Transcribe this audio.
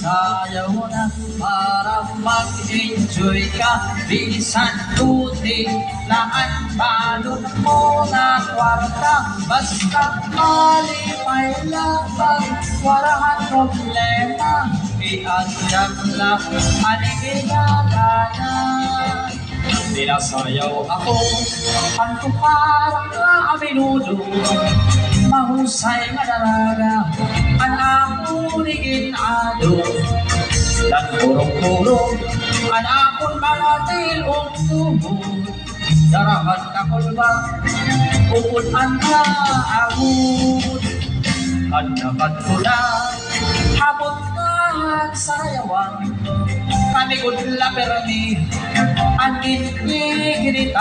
sayaw na para mag-enjoy ka. Bisan tuti laan balot mo na kwarta. Basta malipay labang warahan problema. Iadyan lang aniginagana. Sinasayaw ako kanto parang aminudo. Mahusay nga dalaga ang akong iginado. Dan purong-purong ang akong manatil o tubod. Darahan ka kulba upunan ka agud. Kandakat ko na habot ka sayawan. Kami good la permi ang inigiritaan.